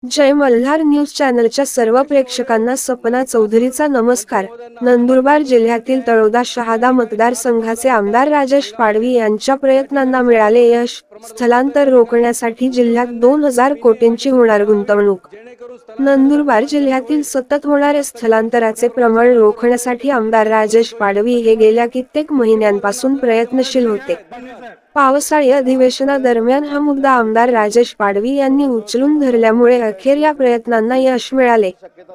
जय Malhar news चॅनलच्या सर्व प्रेक्षकांना सपना चौधरीचा नमस्कार। नंदुरबार जिल्ह्यातील तळोदा शहादा मतदारसंघाचे आमदार राजेश पाडवी यांच्या प्रयत्नांना मिळाले यश। स्थलांतर रोखण्यासाठी जिल्ह्यात 2000 कोटींची होणार गुंतवणूक। नंदुरबार जिल्ह्यातील सतत होणारे स्थलांतराचे प्रमाण रोखण्यासाठी आमदार राजेश पाडवी हे गेल्या कित्येक महिन्यांपासून प्रयत्नशील होते। पावसाळी अधिवेशनादरम्यान हा मुद्दा आमदार राजेश पाडवी यांनी उचलून धरल्यामुळे अखेर या प्रयत्नांना यश मिळाले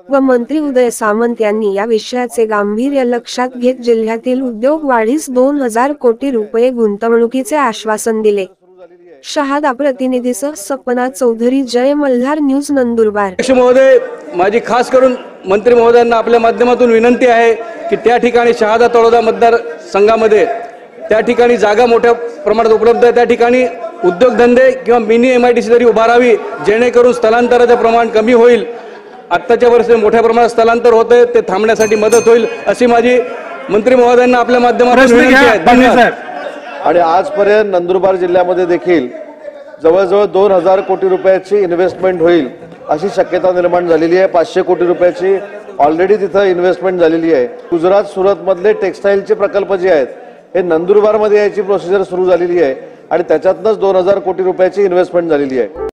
व मंत्री उदय सामंत यांनी या विषयाचे गांभीर्य लक्षात घेत जिल्ह्यातील उद्योग वाढीस 2000 कोटी रुपये गुंतवणुकीचे आश्वासन दिले। शहादा प्रतिनिधीसह सपना चौधरी, जय मल्हार न्यूज, नंदुरबार। महोदय, माझी खास करून मंत्री महोदयांना आपल्या माध्यमातून विनंती आहे की त्या ठिकाणी शहादा तळोदा मतदार संघामध्ये त्या ठिकाणी जागा मोठ्या प्रमाणात उपलब्ध आहे, त्या ठिकाणी उद्योगधंदे किंवा मिनी MIDC तरी उभारावी, जेणेकरून स्थलांतराचे प्रमाण कमी होईल। आत्ताच्या वर्षी मोठ्या प्रमाणात स्थलांतर होते, ते थांबण्यासाठी मदत होईल अशी माझी मंत्री महोदयांना आपल्या माध्यमातून विनंती आहे। धन्यवाद। आणि आजपर्यंत नंदुरबार जिल्ह्यामध्ये देखील जवळजवळ 2000 कोटी रुपयाची इन्व्हेस्टमेंट होईल अशी शक्यता निर्माण झालेली आहे। 500 कोटी रुपयाची ऑलरेडी तिथं इन्व्हेस्टमेंट झालेली आहे। गुजरात सुरत मधले टेक्सटाईलचे प्रकल्प जे आहेत हे नंदुरबार मध्ये याची प्रोसिजर सुरू झालेली आहे आणि त्याच्यातनंच 2000 कोटी रुपयाची इन्व्हेस्टमेंट झालेली आहे।